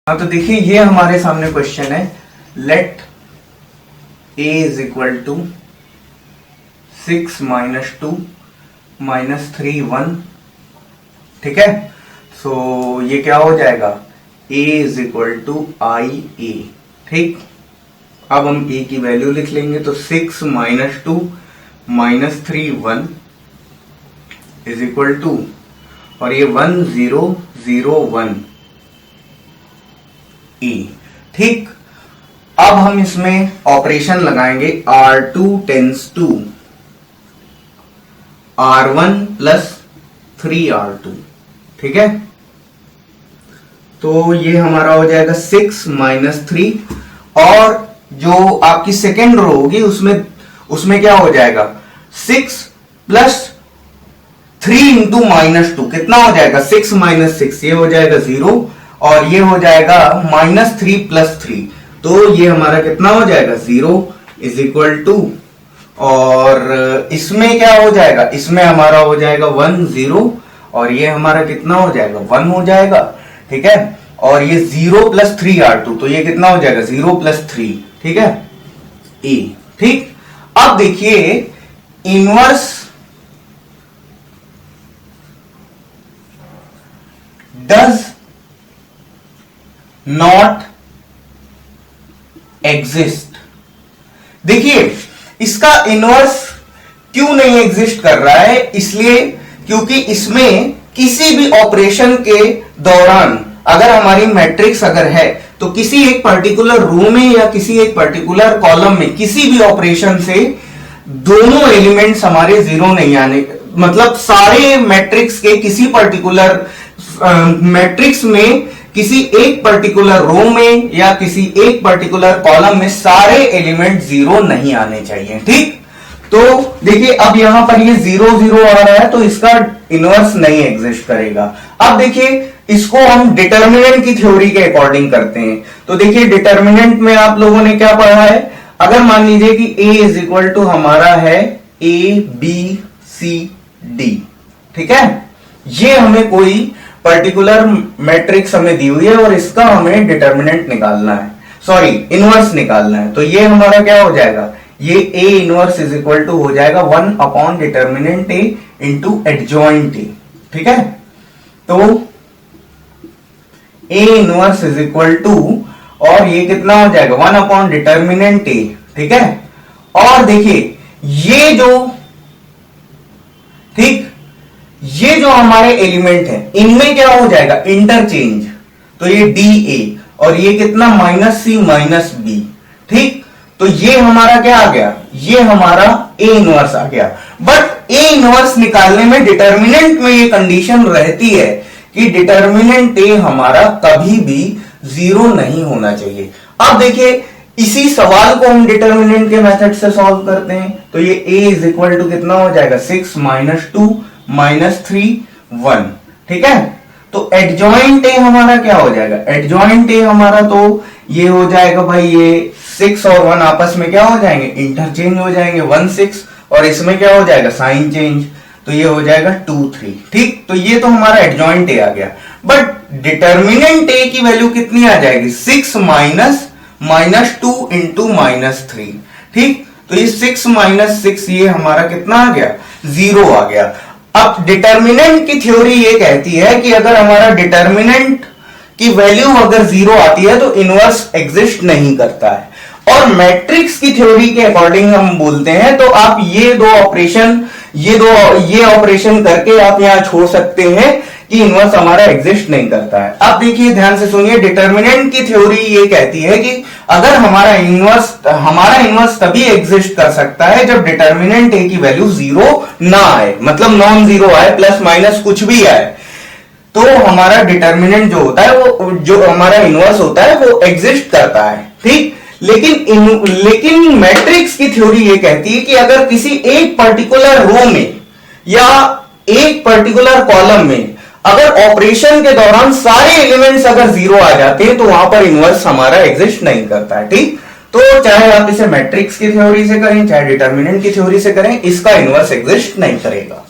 हाँ, तो देखिए ये हमारे सामने क्वेश्चन है, let a is equal to 6 minus 2 minus 3 1। ठीक है, सो ये क्या हो जाएगा, a इज इक्वल टू आई ए। ठीक, अब हम a की वैल्यू लिख लेंगे, तो 6 minus 2 minus 3 1 is equal to, और ये 1 0 0 1 e। ठीक, अब हम इसमें ऑपरेशन लगाएंगे, R2 tense to R1 plus 3R2। ठीक है, तो ये हमारा हो जाएगा 6 माइनस 3, और जो आपकी सेकेंड रो होगी उसमें क्या हो जाएगा, 6 प्लस 3 इंटू माइनस 2 कितना हो जाएगा, 6 माइनस 6, ये हो जाएगा 0, और ये हो जाएगा माइनस 3 प्लस 3, तो ये हमारा कितना हो जाएगा, 0 इज इक्वल टू, और इसमें क्या हो जाएगा, इसमें हमारा हो जाएगा 1 0, और ये हमारा कितना हो जाएगा, 1 हो जाएगा। ठीक है, और ये 0 प्लस 3R2, तो ये कितना हो जाएगा, 0 प्लस 3। ठीक है, ए। ठीक, अब देखिए इनवर्स डज नॉट एग्जिस्ट। देखिए इसका इनवर्स क्यों नहीं एग्जिस्ट कर रहा है, इसलिए क्योंकि इसमें किसी भी ऑपरेशन के दौरान अगर हमारी मैट्रिक्स अगर है, तो किसी एक पर्टिकुलर रो में या किसी एक पर्टिकुलर कॉलम में किसी भी ऑपरेशन से दोनों एलिमेंट्स हमारे जीरो नहीं आने, मतलब सारे मैट्रिक्स के किसी पर्टिकुलर मैट्रिक्स में किसी एक पर्टिकुलर रो में या किसी एक पर्टिकुलर कॉलम में सारे एलिमेंट जीरो नहीं आने चाहिए। ठीक, तो देखिए अब यहां पर ये 0 0 आ रहा है, तो इसका इनवर्स नहीं एग्जिस्ट करेगा। अब देखिए इसको हम डिटर्मिनेंट की थ्योरी के अकॉर्डिंग करते हैं, तो देखिए डिटर्मिनेंट में आप लोगों ने क्या पढ़ा है, अगर मान लीजिए कि a इज इक्वल टू हमारा है a b c d। ठीक है, ये हमें कोई पर्टिकुलर मैट्रिक्स हमें दी हुई है और इसका हमें डिटर्मिनेंट निकालना है, सॉरी इनवर्स निकालना है, तो ये हमारा क्या हो जाएगा, ये a inverse is equal to हो जाएगा 1 upon determinant a into adjoint a। ठीक है, तो a inverse is equal to, और ये कितना हो जाएगा 1 अपॉन डिटर्मिनेंट a। ठीक है, और देखिए ये जो, ठीक, ये जो हमारे एलिमेंट है इनमें क्या हो जाएगा, इंटरचेंज, तो ये dA और ये कितना माइनस c माइनस b। ठीक, तो ये हमारा क्या आ गया, ये हमारा a इनवर्स आ गया। बट a इनवर्स निकालने में डिटर्मिनेंट में ये कंडीशन रहती है कि डिटर्मिनेंट a हमारा कभी भी जीरो नहीं होना चाहिए। अब देखिए इसी सवाल को हम डिटर्मिनेंट के मेथड से सॉल्व करते हैं, तो ये a इज इक्वल टू कितना हो जाएगा, 6 माइनस 2 माइनस 3 1। ठीक है, तो एडजॉइंट a हमारा क्या हो जाएगा, एडजॉइंट a हमारा तो ये हो जाएगा भाई, ये 6 और 1 आपस में क्या हो जाएंगे, इंटरचेंज हो जाएंगे, 1 6, और इसमें क्या हो जाएगा, साइन चेंज, तो ये हो जाएगा 2 3। ठीक, तो ये तो हमारा एडजॉइंट a आ गया, बट डिटर्मिनेंट a की वैल्यू कितनी आ जाएगी, 6 माइनस 2 इंटू माइनस 3। ठीक, तो ये 6 माइनस 6 ये हमारा कितना आ गया, 0 आ गया। अब डिटर्मिनेंट की थ्योरी ये कहती है कि अगर हमारा डिटर्मिनेंट की वैल्यू अगर 0 आती है तो इनवर्स एग्जिस्ट नहीं करता है, और मैट्रिक्स की थ्योरी के अकॉर्डिंग हम बोलते हैं, तो आप ये ऑपरेशन करके आप यहां छोड़ सकते हैं कि इनवर्स हमारा एग्जिस्ट नहीं करता है। अब देखिए ध्यान से सुनिए, डिटर्मिनेंट की थ्योरी ये कहती है कि अगर हमारा इनवर्स तभी एग्जिस्ट कर सकता है जब डिटर्मिनेंट a की वैल्यू 0 ना आए, मतलब नॉन जीरो आए, प्लस माइनस कुछ भी आए, तो हमारा डिटर्मिनेंट जो होता है, वो जो हमारा इनवर्स होता है वो एग्जिस्ट करता है। ठीक, लेकिन मैट्रिक्स की थ्योरी ये कहती है कि अगर किसी एक पर्टिकुलर रो में या एक पर्टिकुलर कॉलम में अगर ऑपरेशन के दौरान सारे एलिमेंट्स अगर 0 आ जाते हैं, तो वहां पर इनवर्स हमारा एग्जिस्ट नहीं करता है। ठीक, तो चाहे आप इसे मैट्रिक्स की थ्योरी से करें, चाहे डिटर्मिनेंट की थ्योरी से करें, इसका इनवर्स एग्जिस्ट नहीं करेगा।